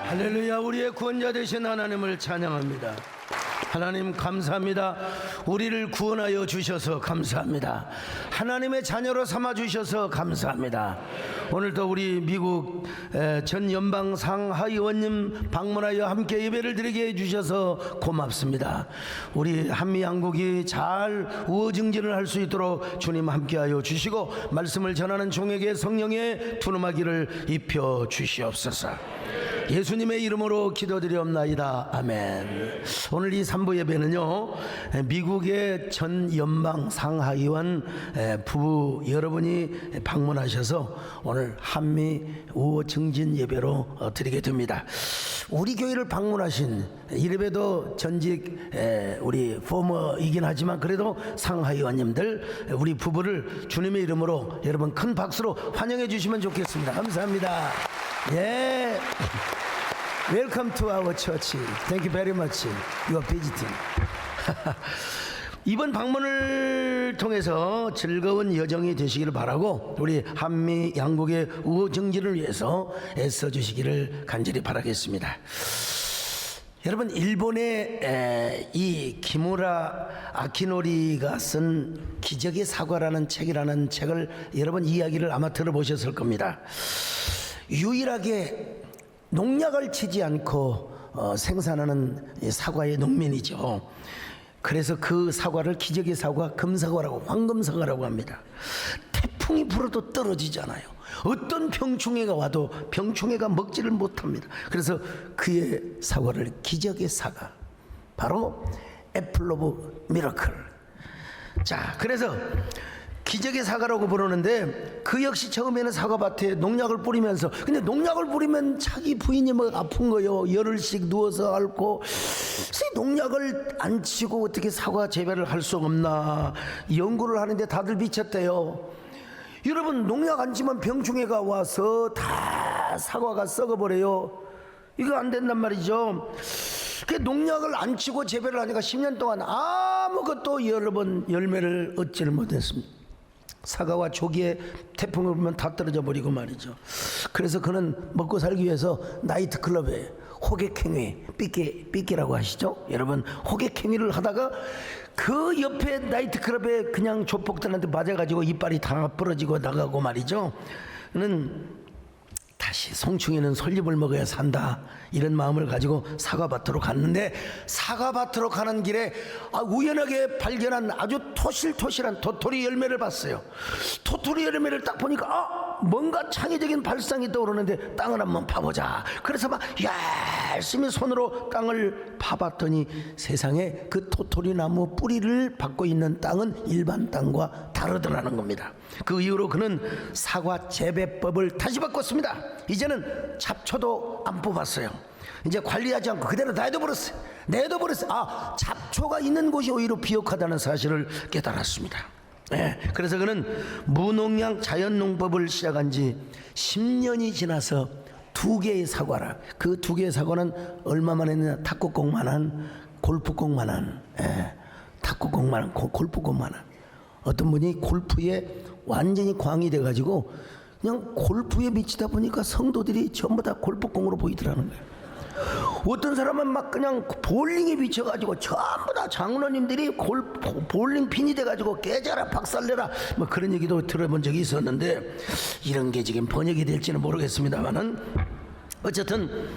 할렐루야. 우리의 구원자 되신 하나님을 찬양합니다. 하나님 감사합니다. 우리를 구원하여 주셔서 감사합니다. 하나님의 자녀로 삼아 주셔서 감사합니다. 오늘도 우리 미국 전 연방 상하의원님 방문하여 함께 예배를 드리게 해주셔서 고맙습니다. 우리 한미 양국이 잘 우호증진을 할 수 있도록 주님 함께하여 주시고 말씀을 전하는 종에게 성령의 두루마기를 입혀 주시옵소서. 예수님의 이름으로 기도드리옵나이다. 아멘. 오늘 이 3부 예배는요, 미국의 전 연방 상하의원 부부 여러분이 방문하셔서 오늘 한미 우호 증진 예배로 드리게 됩니다. 우리 교회를 방문하신 이래봬도 전직 우리 포머이긴 하지만 그래도 상하의원님들 우리 부부를 주님의 이름으로 여러분 큰 박수로 환영해 주시면 좋겠습니다. 감사합니다. 예. Welcome to our church. Thank you very much. You are visiting. 이번 방문을 통해서 즐거운 여정이 되시기를 바라고 우리 한미 양국의 우호 증진을 위해서 애써 주시기를 간절히 바라겠습니다. 여러분, 일본의 이 키무라 아키노리가 쓴 기적의 사과라는 책이라는 책을 여러분 이야기를 아마 들어보셨을 겁니다. 유일하게 농약을 치지 않고 생산하는 사과의 농민이죠. 그래서 그 사과를 기적의 사과, 금사과라고, 황금사과라고 합니다. 태풍이 불어도 떨어지잖아요. 어떤 병충해가 와도 병충해가 먹지를 못합니다. 그래서 그의 사과를 기적의 사과, 바로 애플 오브 미러클. 자, 그래서 기적의 사과라고 부르는데 그 역시 처음에는 사과밭에 농약을 뿌리면서, 근데 농약을 뿌리면 자기 부인이 뭐 아픈 거요. 열흘씩 누워서 앓고, 농약을 안 치고 어떻게 사과 재배를 할 수 없나 연구를 하는데 다들 미쳤대요. 여러분, 농약 안 치면 병충해가 와서 다 사과가 썩어버려요. 이거 안 된단 말이죠. 그 농약을 안 치고 재배를 하니까 10년 동안 아무것도 여러분 열매를 얻지를 못했습니다. 사과와 조기에 태풍을 불면 다 떨어져 버리고 말이죠. 그래서 그는 먹고 살기 위해서 나이트클럽에 호객행위, 삐끼라고 하시죠? 여러분, 호객행위를 하다가 그 옆에 나이트클럽에 그냥 조폭들한테 맞아가지고 이빨이 다 부러지고 나가고 말이죠. 그는 다시 송충이는 솔잎을 먹어야 산다, 이런 마음을 가지고 사과밭으로 갔는데, 사과밭으로 가는 길에 우연하게 발견한 아주 토실토실한 도토리 열매를 봤어요. 도토리 열매를 딱 보니까 뭔가 창의적인 발상이 떠오르는데 땅을 한번 파보자. 그래서 막 열심히 손으로 땅을 파봤더니 세상에 그 도토리 나무 뿌리를 받고 있는 땅은 일반 땅과 다르더라는 겁니다. 그 이후로 그는 사과 재배법을 다시 바꿨습니다. 이제는 잡초도 안 뽑았어요. 이제 관리하지 않고 그대로 내둬버렸어요. 잡초가 있는 곳이 오히려 비옥하다는 사실을 깨달았습니다. 네, 그래서 그는 무농약 자연농법을 시작한 지 10년이 지나서 2개의 사과라. 그 2개의 사과는 얼마만 했느냐, 탁구공만한, 골프공만한, 탁구공만한, 골프공만한. 어떤 분이 골프에 완전히 광이 돼가지고 그냥 골프에 미치다 보니까 성도들이 전부 다 골프공으로 보이더라는 거예요. 어떤 사람은 막 그냥 볼링에 미쳐가지고 전부 다 장로님들이 볼링 핀이 돼가지고 깨져라 박살내라 뭐 그런 얘기도 들어본 적이 있었는데, 이런 게 지금 번역이 될지는 모르겠습니다만은 어쨌든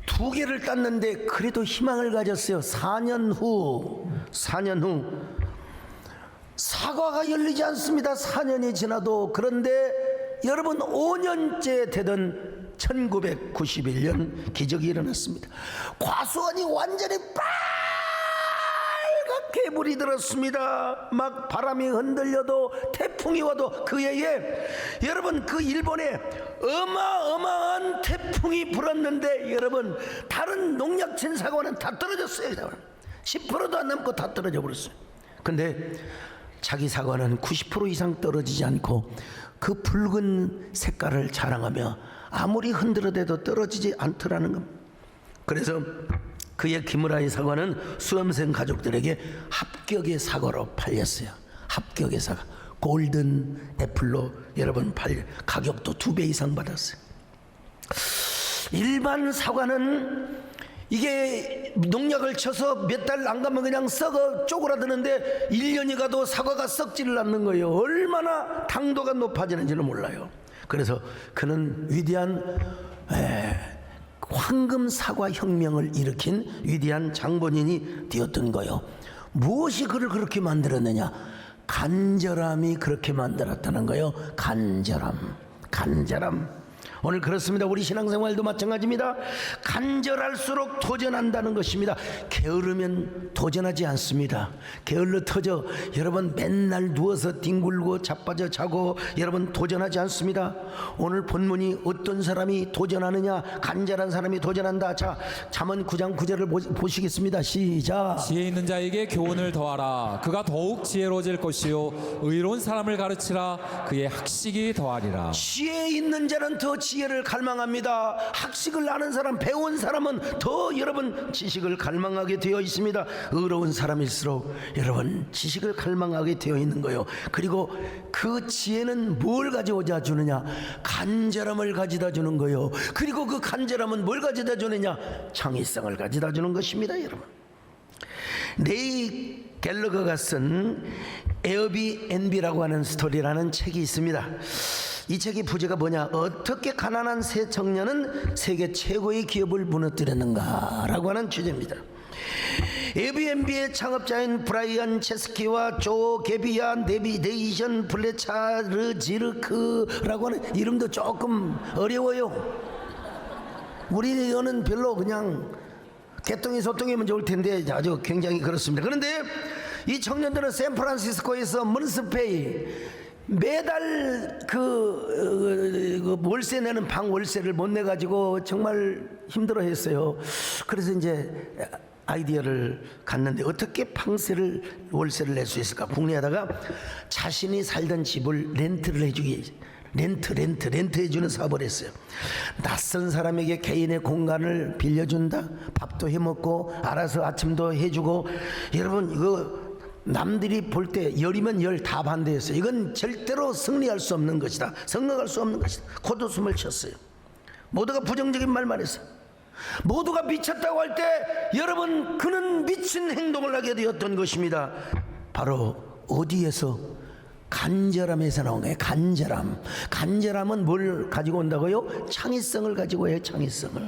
2개를 땄는데 그래도 희망을 가졌어요. 4년 후 사과가 열리지 않습니다. 4년이 지나도. 그런데 여러분, 5년째 되던 1991년 기적이 일어났습니다. 과수원이 완전히 빨갛게 물이 들었습니다. 막 바람이 흔들려도 태풍이 와도 그 해에 여러분, 그 일본에 어마어마한 태풍이 불었는데 여러분, 다른 농약 친 사과는 다 떨어졌어요. 10%도 안 남고 다 떨어져 버렸어요. 근데 자기 사과는 90% 이상 떨어지지 않고 그 붉은 색깔을 자랑하며 아무리 흔들어대도 떨어지지 않더라는 겁니다. 그래서 그의 키무라의 사과는 수험생 가족들에게 합격의 사과로 팔렸어요. 합격의 사과, 골든 애플로 여러분 가격도 2배 이상 받았어요. 일반 사과는 이게 농약을 쳐서 몇 달 안 가면 그냥 썩어 쪼그라드는데 1년이 가도 사과가 썩지를 않는 거예요. 얼마나 당도가 높아지는지는 몰라요. 그래서 그는 위대한 황금 사과 혁명을 일으킨 위대한 장본인이 되었던 거예요. 무엇이 그를 그렇게 만들었느냐? 간절함이 그렇게 만들었다는 거예요. 간절함. 오늘 그렇습니다. 우리 신앙생활도 마찬가지입니다. 간절할수록 도전한다는 것입니다. 게으르면 도전하지 않습니다. 게을러 터져 여러분 맨날 누워서 뒹굴고 자빠져 자고 여러분 도전하지 않습니다. 오늘 본문이 어떤 사람이 도전하느냐? 간절한 사람이 도전한다. 자, 잠언 9장 9절을 보시겠습니다. 시작. 지혜 있는 자에게 교훈을 더하라. 그가 더욱 지혜로워질 것이요 의로운 사람을 가르치라. 그의 학식이 더하리라. 지혜 있는 자는 더 지혜를 갈망합니다. 학식을 아는 사람, 배운 사람은 더 여러분 지식을 갈망하게 되어 있습니다. 의로운 사람일수록 여러분 지식을 갈망하게 되어 있는 거예요. 그리고 그 지혜는 뭘 가져오자 주느냐? 간절함을 가져다 주는 거예요. 그리고 그 간절함은 뭘 가져다 주느냐? 창의성을 가져다 주는 것입니다. 여러분, 레이 갤러거가 쓴 에어비앤비라고 하는 스토리라는 책이 있습니다. 이 책의 부제가 뭐냐? 어떻게 가난한 새 청년은 세계 최고의 기업을 무너뜨렸는가 라고 하는 주제입니다. 에어비앤비의 창업자인 브라이언 체스키와 조 게비아 네비데이션 블레차르지르크라고 하는 이름도 조금 어려워요. 우리는 별로 그냥 개똥이 소똥이면 좋을 텐데 아주 굉장히 그렇습니다. 그런데 이 청년들은 샌프란시스코에서 문스페이 매달 그 월세 내는 방 월세를 못 내 가지고 정말 힘들어했어요. 그래서 이제 아이디어를 갖는데 어떻게 월세를 낼 수 있을까 궁리하다가 자신이 살던 집을 렌트를 해주기 렌트 해주는 사업을 했어요. 낯선 사람에게 개인의 공간을 빌려준다. 밥도 해먹고 알아서 아침도 해주고. 여러분 이거 남들이 볼 때 열이면 열 다 반대했어요. 이건 절대로 승리할 수 없는 것이다. 성공할 수 없는 것이다. 코웃음을 쳤어요. 모두가 부정적인 말만 했어요. 모두가 미쳤다고 할 때 여러분 그는 미친 행동을 하게 되었던 것입니다. 바로 어디에서? 간절함에서 나온 거예요. 간절함은 뭘 가지고 온다고요? 창의성을 가지고 해요. 창의성을.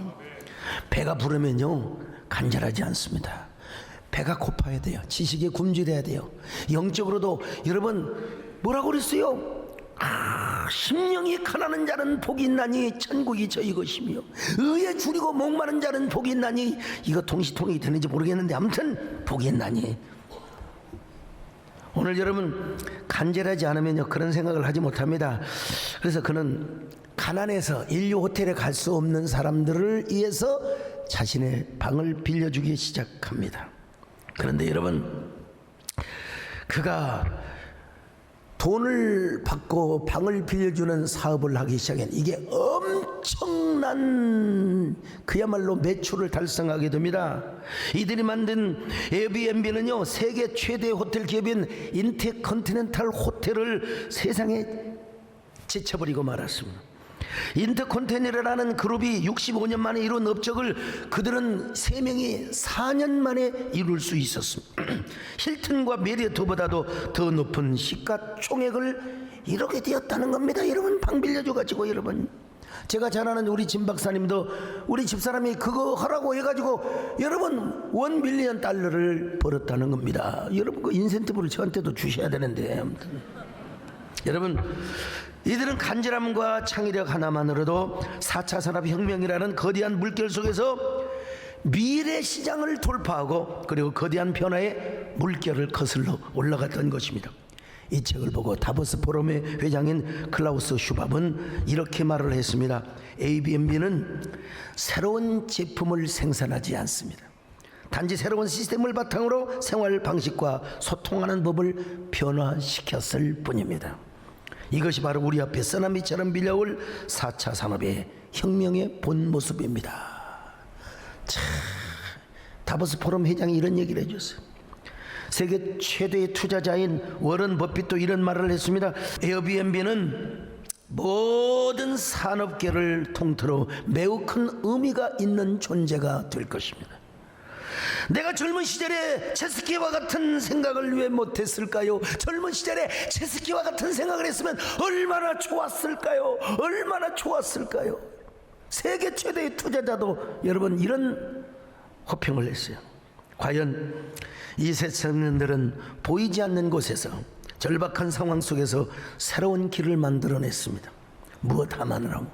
배가 부르면요 간절하지 않습니다. 배가 고파야 돼요. 지식에 굶주려야 돼요. 영적으로도 여러분 뭐라고 그랬어요? 심령이 가난한 자는 복이 있나니 천국이 저희 것이며 의에 줄이고 목마른 자는 복이 있나니. 이거 동시통이 되는지 모르겠는데 아무튼 복이 있나니. 오늘 여러분 간절하지 않으면요 그런 생각을 하지 못합니다. 그래서 그는 가난해서 인류 호텔에 갈 수 없는 사람들을 위해서 자신의 방을 빌려주기 시작합니다. 그런데 여러분 그가 돈을 받고 방을 빌려주는 사업을 하기 시작한 이게 엄청난 그야말로 매출을 달성하게 됩니다. 이들이 만든 에어비앤비는요 세계 최대 호텔 기업인 인터컨티넨탈 호텔을 세상에 제쳐버리고 말았습니다. 인터컨티넨탈이라는 그룹이 65년 만에 이룬 업적을 그들은 3명이 4년 만에 이룰 수 있었습니다. 힐튼과 메리어트보다도 더 높은 시가총액을 이루게 되었다는 겁니다. 여러분 방 빌려줘가지고 여러분 제가 잘 아는 우리 진 박사님도 우리 집사람이 그거 하라고 해가지고 여러분 $1 밀리언 벌었다는 겁니다. 여러분 그 인센티브를 저한테도 주셔야 되는데 아무튼 여러분 이들은 간절함과 창의력 하나만으로도 4차 산업혁명이라는 거대한 물결 속에서 미래 시장을 돌파하고 그리고 거대한 변화의 물결을 거슬러 올라갔던 것입니다. 이 책을 보고 다보스 포럼의 회장인 클라우스 슈밥은 이렇게 말을 했습니다. 에어비앤비는 새로운 제품을 생산하지 않습니다. 단지 새로운 시스템을 바탕으로 생활 방식과 소통하는 법을 변화시켰을 뿐입니다. 이것이 바로 우리 앞에 쓰나미처럼 밀려올 4차 산업의 혁명의 본 모습입니다. 참, 다보스 포럼 회장이 이런 얘기를 해줬어요. 세계 최대의 투자자인 워런 버핏도 이런 말을 했습니다. 에어비앤비는 모든 전 산업계를 통틀어 매우 큰 의미가 있는 존재가 될 것입니다. 내가 젊은 시절에 체스키와 같은 생각을 왜 못했을까요? 젊은 시절에 체스키와 같은 생각을 했으면 얼마나 좋았을까요? 얼마나 좋았을까요? 세계 최대의 투자자도 여러분 이런 호평을 했어요. 과연 이 세 청년들은 보이지 않는 곳에서 절박한 상황 속에서 새로운 길을 만들어냈습니다. 무엇 하나만으로?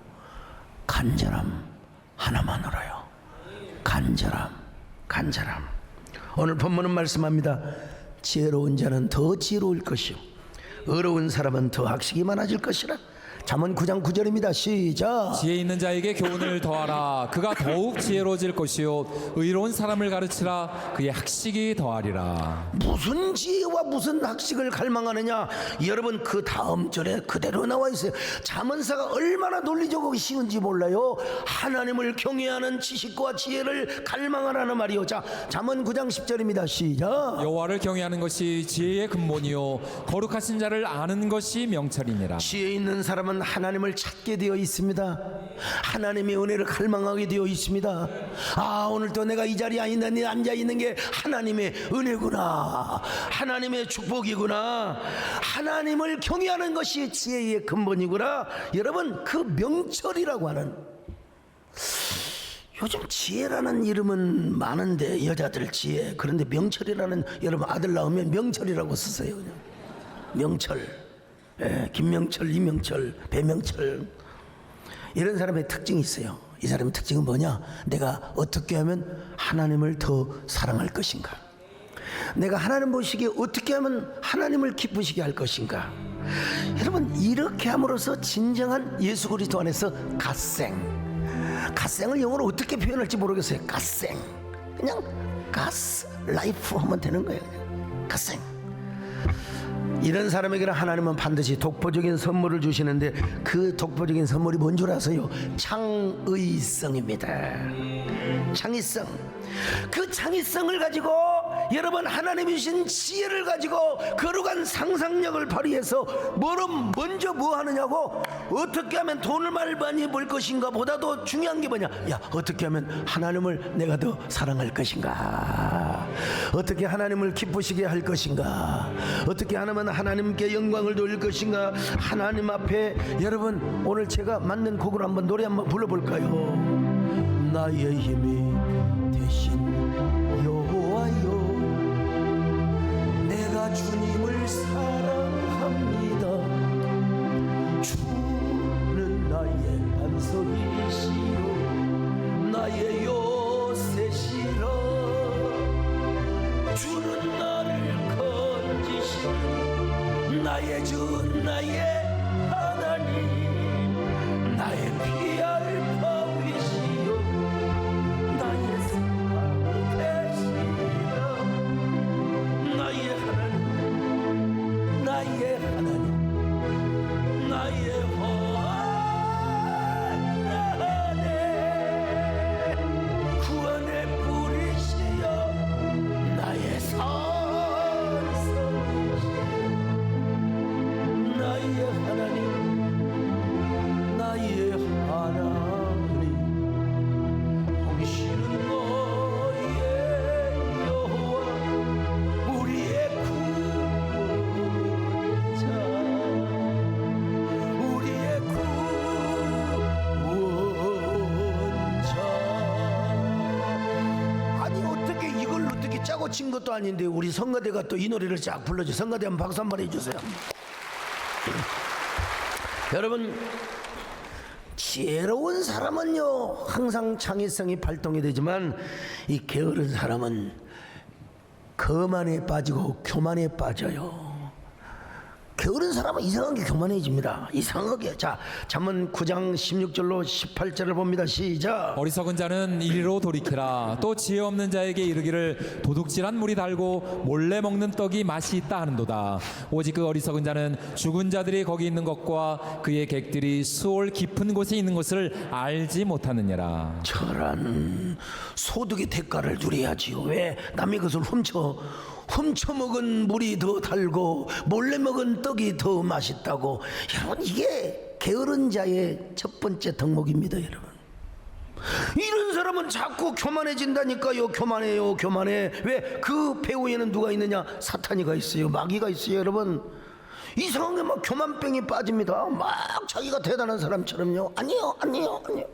간절함 하나만으로요. 간절함. 오늘 본문은 말씀합니다. 지혜로운 자는 더 지혜로울 것이요 어려운 사람은 더 학식이 많아질 것이라. 잠언 9장 9절입니다. 시작. 지혜 있는 자에게 교훈을 더하라. 그가 더욱 지혜로워질 것이요 의로운 사람을 가르치라. 그의 학식이 더하리라. 무슨 지혜와 무슨 학식을 갈망하느냐? 여러분 그 다음 절에 그대로 나와 있어요. 잠언사가 얼마나 논리적이고 쉬운지 몰라요. 하나님을 경외하는 지식과 지혜를 갈망하라는 말이요. 자, 잠언 9장 10절입니다. 시작. 여호와를 경외하는 것이 지혜의 근본이요 거룩하신 자를 아는 것이 명철이니라. 지혜 있는 사람은 하나님을 찾게 되어 있습니다. 하나님의 은혜를 갈망하게 되어 있습니다. 아, 오늘도 내가 이 자리에 앉아 있는 게 하나님의 은혜구나, 하나님의 축복이구나, 하나님을 경외하는 것이 지혜의 근본이구나. 여러분 그 명철이라고 하는, 요즘 지혜라는 이름은 많은데 여자들 지혜, 그런데 명철이라는, 여러분 아들 낳으면 명철이라고 쓰세요. 그냥 명철. 김명철, 이명철, 배명철, 이런 사람의 특징이 있어요. 이 사람의 특징은 뭐냐? 내가 어떻게 하면 하나님을 더 사랑할 것인가? 내가 하나님 보시기에 어떻게 하면 하나님을 기쁘시게 할 것인가? 여러분 이렇게 함으로써 진정한 예수 그리스도 안에서 갓생을 영어로 어떻게 표현할지 모르겠어요. 갓생, 그냥 가스 라이프 하면 되는 거예요. 그냥 갓생. 이런 사람에게는 하나님은 반드시 독보적인 선물을 주시는데 그 독보적인 선물이 뭔 줄 아세요? 창의성입니다. 창의성. 그 창의성을 가지고 여러분 하나님이 주신 지혜를 가지고 거룩한 상상력을 발휘해서 먼저 뭐 하느냐고, 어떻게 하면 돈을 많이 벌 것인가 보다도 중요한 게 뭐냐? 야, 어떻게 하면 하나님을 내가 더 사랑할 것인가? 어떻게 하나님을 기쁘시게 할 것인가? 어떻게 하면 하나님께 영광을 돌릴 것인가? 하나님 앞에, 여러분 오늘 제가 만든 곡을 한번 노래 한번 불러볼까요? 나의 힘이 되신 여호와여, 내가 주님을 사랑합니다. 주는 나의 반석이시요 나의 요새시라. 주는 나를 건지시는 나의 주 나의 하나님, 나의 피할 바위시요 나의 사랑 되시라. 나의 하나님, 나의 하나님, 나의 하나님, 구원의 뿌리시여 나의 산성이시여 나의 하나님, 나의 하나님, 당신은 너의 여호와 우리의 구원자, 우리의 구원자. 아니 어떻게 이걸 어떻게 짜고 친 것도 아닌데 우리 성가대가 또 이 노래를 쫙 불러줘. 성가대 한번 박수 한번 해주세요. 여러분 지혜로운 사람은요 항상 창의성이 발동이 되지만 이 게으른 사람은 거만에 빠지고 교만에 빠져요. 게으른 사람은 이상하게 교만해집니다. 이상하게. 자, 잠언 9장 16절로 18절을 봅니다. 시작. 어리석은 자는 이리로 돌이키라. 또 지혜 없는 자에게 이르기를 도둑질한 물이 달고 몰래 먹는 떡이 맛이 있다 하는도다. 오직 그 어리석은 자는 죽은 자들이 거기 있는 것과 그의 객들이 수올 깊은 곳에 있는 것을 알지 못하느니라. 저런 소득의 대가를 누려야지요. 왜? 남의 것을 훔쳐 먹은 물이 더 달고 몰래 먹은 떡이 더 맛있다고. 여러분 이게 게으른 자의 첫 번째 덕목입니다, 여러분. 이런 사람은 자꾸 교만해진다니까요. 교만해요, 교만해. 왜? 그 배후에는 누가 있느냐? 사탄이가 있어요, 마귀가 있어요, 여러분. 이상하게 막 교만병에 빠집니다. 막 자기가 대단한 사람처럼요. 아니요, 아니요, 아니요.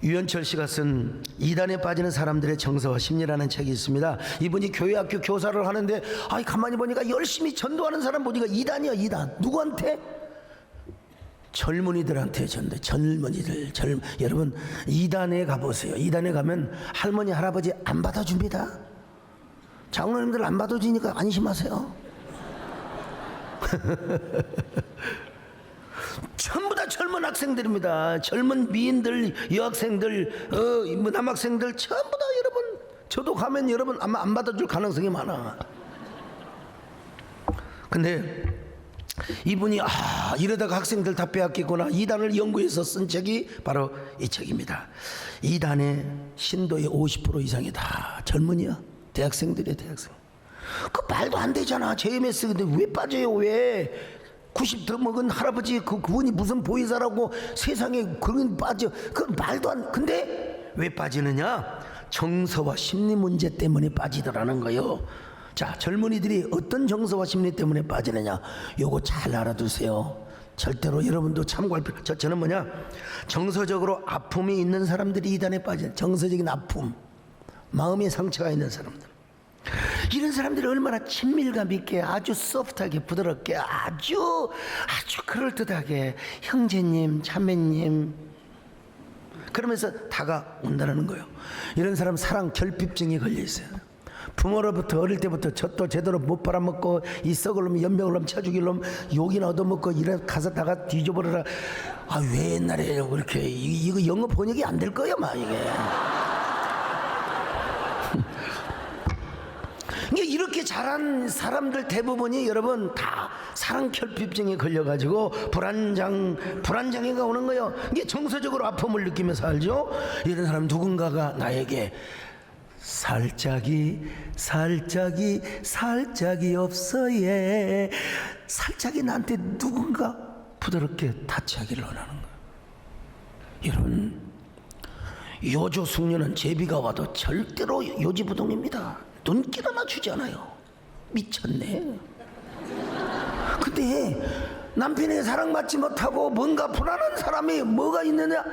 유현철 씨가 쓴 이단에 빠지는 사람들의 정서와 심리라는 책이 있습니다. 이분이 교회학교 교사를 하는데 가만히 보니까 열심히 전도하는 사람 보니까 이단이야, 이단. 누구한테? 젊은이들한테 전도. 젊은이들. 여러분, 이단에 가보세요. 이단에 가면 할머니 할아버지 안 받아줍니다. 장로님들 안 받아주니까 안심하세요. 전부 다 젊은 학생들입니다. 젊은 미인들, 여학생들, 남학생들 전부 다. 여러분, 저도 가면 여러분 아마 안 받아줄 가능성이 많아. 근데 이분이 이러다가 학생들 다 빼앗기구나, 이단을 연구해서 쓴 책이 바로 이 책입니다. 이단의 신도의 50% 이상이 다 젊은이야. 대학생들이야, 대학생. 그 말도 안 되잖아. JMS. 근데 왜 빠져요? 왜? 90 더 먹은 할아버지 그분이 무슨 보이사라고 세상에 그런 빠져. 그 말도 안. 근데 왜 빠지느냐? 정서와 심리 문제 때문에 빠지더라는 거예요. 자, 젊은이들이 어떤 정서와 심리 때문에 빠지느냐? 요거 잘 알아두세요. 절대로 여러분도 참고할 필요. 저는 뭐냐? 정서적으로 아픔이 있는 사람들이 이단에 빠져. 정서적인 아픔, 마음의 상처가 있는 사람들. 이런 사람들이 얼마나 친밀감 있게, 아주 소프트하게, 부드럽게, 아주 그럴듯하게 형제님, 자매님 그러면서 다가온다는 거예요. 이런 사람 사랑 결핍증이 걸려 있어요. 부모로부터 어릴 때부터 젖도 제대로 못 빨아먹고 이 썩을 놈, 연병을 놈, 쳐죽일 놈 욕이나 얻어먹고 이래 가서 다가 뒤져버려라. 왜 옛날에 그렇게 이거 영어 번역이 안 될 거야, 막 이게. 이렇게 자란 사람들 대부분이 여러분 다 사랑 결핍증에 걸려가지고 불안장애가 오는 거예요. 이게 정서적으로 아픔을 느끼면서 살죠. 이런 사람 누군가가 나에게 살짝이 없어, 예. 살짝이 나한테 누군가 부드럽게 타치하기를 원하는 거예요. 여러분, 요조 숙녀는 제비가 와도 절대로 요지부동입니다. 눈길 하나 주지 않아요. 미쳤네. 근데 남편에게 사랑받지 못하고 뭔가 불안한 사람이 뭐가 있느냐?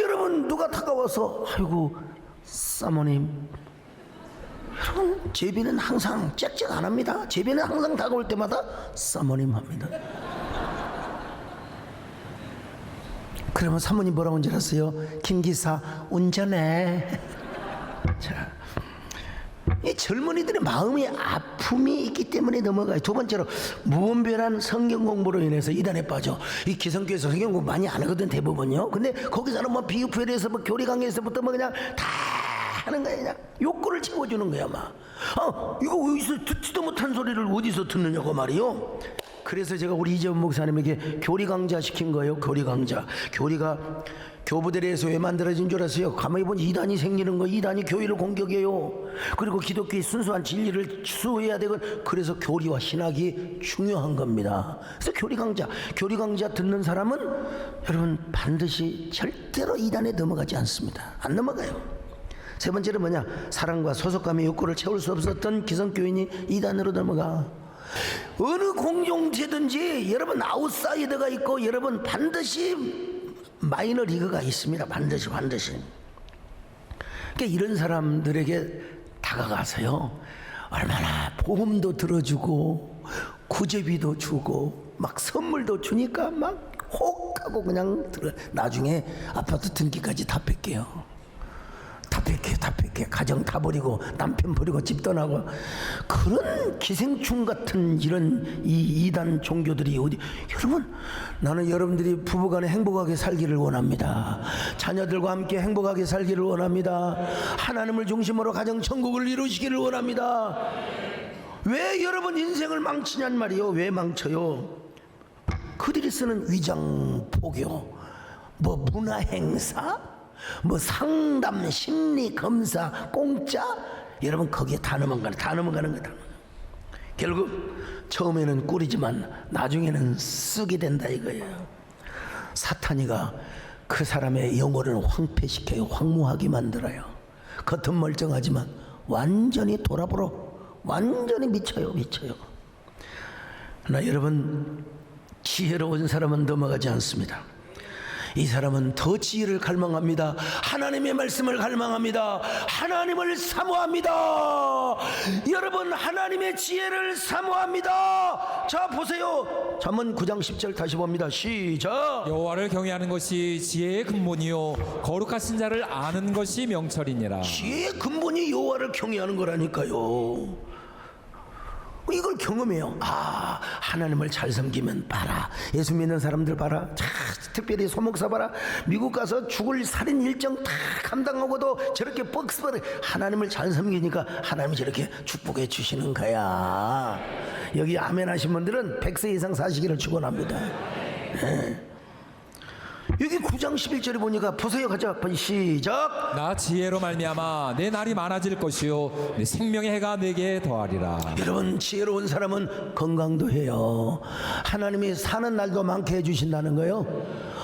여러분, 누가 다가와서 아이고 사모님. 여러분, 제비는 항상 짹짹 안 합니다. 제비는 항상 다가올 때마다 사모님 합니다. 그러면 사모님 뭐라고 한 줄 아세요? 김기사 운전해. 자, 이 젊은이들의 마음의 아픔이 있기 때문에 넘어가요. 두 번째로 무분별한 성경 공부로 인해서 이단에 빠져. 이 기성교회에서 성경 공부 많이 안 하거든, 대부분요. 근데 거기서는 뭐 비유표에서 뭐 교리 강의에서부터 뭐 그냥 다 하는 거야. 그냥 욕구를 채워주는 거야, 막. 이거 어디서 듣지도 못한 소리를 어디서 듣느냐고 말이요. 그래서 제가 우리 이재원 목사님에게 교리 강좌 시킨 거예요. 교리 강좌. 교리가 교부들에서 왜 만들어진 줄 아세요? 가만히 보니 이단이 생기는 거. 이단이 교회를 공격해요. 그리고 기독교의 순수한 진리를 추수해야 되고, 그래서 교리와 신학이 중요한 겁니다. 그래서 교리 강좌 듣는 사람은 여러분 반드시 절대로 이단에 넘어가지 않습니다. 안 넘어가요. 세 번째는 뭐냐? 사랑과 소속감의 욕구를 채울 수 없었던 기성교인이 이단으로 넘어가. 어느 공동체든지 여러분 아웃사이더가 있고, 여러분 반드시 마이너 리그가 있습니다. 반드시. 그러니까 이런 사람들에게 다가가서요, 얼마나 보험도 들어주고 구제비도 주고 막 선물도 주니까 막 혹하고 그냥 나중에 아파트 등기까지 다 뺏겨요. 다 뺏겨. 가정 다 버리고 남편 버리고 집 떠나고. 그런 기생충 같은 이런 이 이단 종교들이 어디. 여러분, 나는 여러분들이 부부간에 행복하게 살기를 원합니다. 자녀들과 함께 행복하게 살기를 원합니다. 하나님을 중심으로 가정 천국을 이루시기를 원합니다. 왜 여러분 인생을 망치냔 말이요. 왜 망쳐요? 그들이 쓰는 위장 포교, 뭐 문화 행사, 뭐 상담, 심리 검사 공짜. 여러분 거기에 다 넘어가는 거다. 결국 처음에는 꿀이지만 나중에는 쑥이 된다 이거예요. 사탄이가 그 사람의 영혼을 황폐시켜요. 황무하게 만들어요. 겉은 멀쩡하지만 완전히 돌아보러 완전히 미쳐요. 그러나 여러분, 지혜로운 사람은 넘어가지 않습니다. 이 사람은 더 지혜를 갈망합니다. 하나님의 말씀을 갈망합니다. 하나님을 사모합니다. 여러분, 하나님의 지혜를 사모합니다. 자, 보세요. 잠언 9장 10절 다시 봅니다. 시작. 여호와를 경외하는 것이 지혜의 근본이요 거룩하신 자를 아는 것이 명철이니라. 지혜의 근본이 여호와를 경외하는 거라니까요. 이걸 경험해요. 아, 하나님을 잘 섬기면 봐라. 예수 믿는 사람들 봐라. 자, 특별히 소목사 봐라. 미국 가서 죽을 살인 일정 다 감당하고도 저렇게 뻑스버려. 하나님을 잘 섬기니까 하나님이 저렇게 축복해 주시는 거야. 여기 아멘 하신 분들은 100세 이상 사시기를 축원합니다. 네. 여기 9장 11절에 보니까 보세요. 가자. 시작. 나 지혜로 말미암아 내 날이 많아질 것이요 내 생명의 해가 내게 더하리라. 여러분, 지혜로운 사람은 건강도 해요. 하나님이 사는 날도 많게 해주신다는 거예요.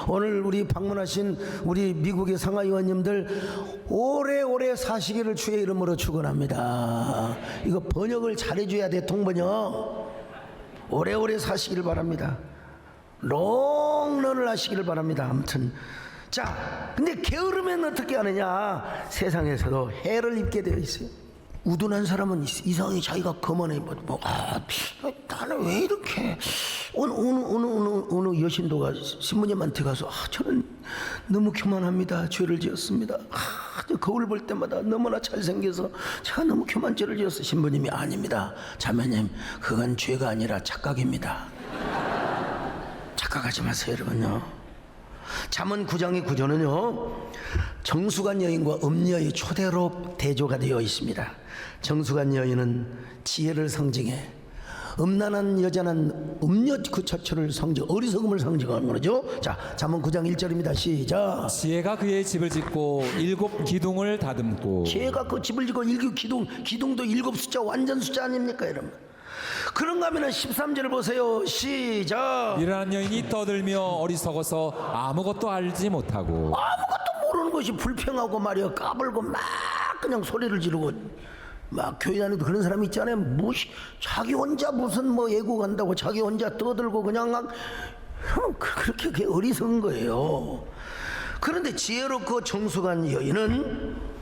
오늘 우리 방문하신 우리 미국의 상하 의원님들 오래오래 사시기를 주의 이름으로 축원합니다. 이거 번역을 잘해줘야 돼. 통번역. 오래오래 사시기를 바랍니다. 롱런을 하시기를 바랍니다. 아무튼 자, 근데 게으르면 어떻게 하느냐. 세상에서도 해를 입게 되어 있어요. 우둔한 사람은 이상하게 자기가 거만해. 나는 왜 이렇게 어느 여신도가 신부님한테 가서 저는 너무 교만합니다. 죄를 지었습니다. 저 거울 볼 때마다 너무나 잘생겨서 제가 너무 교만 죄를 지었어. 신부님이 아닙니다. 자매님, 그건 죄가 아니라 착각입니다. 착각하지 마세요, 여러분요. 잠언 9장의 구조는요, 정숙한 여인과 음녀의 초대로 대조가 되어 있습니다. 정숙한 여인은 지혜를 상징해, 음란한 여자는 음녀 그 자체를 상징, 어리석음을 상징하는 거죠. 자, 잠언 9장 1절입니다. 시작. 지혜가 그의 집을 짓고 7 기둥을 다듬고. 지혜가 그 집을 짓고 7 기둥도 7 숫자, 완전 숫자 아닙니까, 여러분? 그런가 하면 13절을 보세요. 시작. 미련한 여인이 떠들며 어리석어서 아무것도 알지 못하고. 아무것도 모르는 것이 불평하고 말이야. 까불고 막 그냥 소리를 지르고. 막 교회 다니도 그런 사람이 있잖아요. 자기 혼자 무슨 애국한다고 자기 혼자 떠들고 그냥 막 그렇게 어리석은 거예요. 그런데 지혜롭고 정숙한 여인은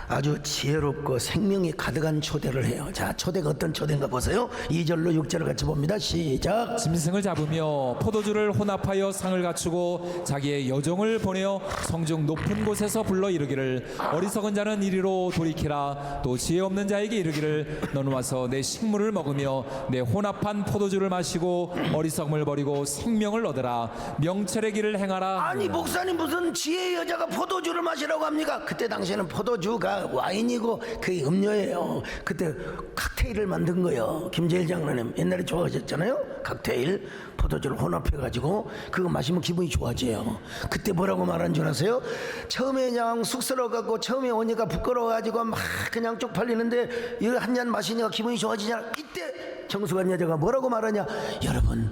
아주 지혜롭고 생명이 가득한 초대를 해요. 자, 초대가 어떤 초대인가 보세요. 2절로 6절을 같이 봅니다. 시작. 짐승을 잡으며 포도주를 혼합하여 상을 갖추고 자기의 여종을 보내어 성중 높은 곳에서 불러 이르기를 어리석은 자는 이리로 돌이키라. 또 지혜 없는 자에게 이르기를 너는 와서 내 식물을 먹으며 내 혼합한 포도주를 마시고 어리석음을 버리고 생명을 얻으라. 명철의 길을 행하라. 아니, 목사님 무슨 지혜의 여자가 포도주를 마시라고 합니까? 그때 당시에는 포도주가 와인이고 그게 음료예요. 그때 칵테일을 만든 거예요. 김재일 장로님 옛날에 좋아하셨잖아요. 칵테일 포도주를 혼합해가지고 그거 마시면 기분이 좋아져요. 그때 뭐라고 말한 줄 아세요? 처음에 그냥 쑥스러워갖고 처음에 오니까 부끄러워가지고 막 그냥 쪽팔리는데 이거 한 잔 마시니까 기분이 좋아지잖아. 이때 정숙한 여자가 뭐라고 말하냐. 여러분,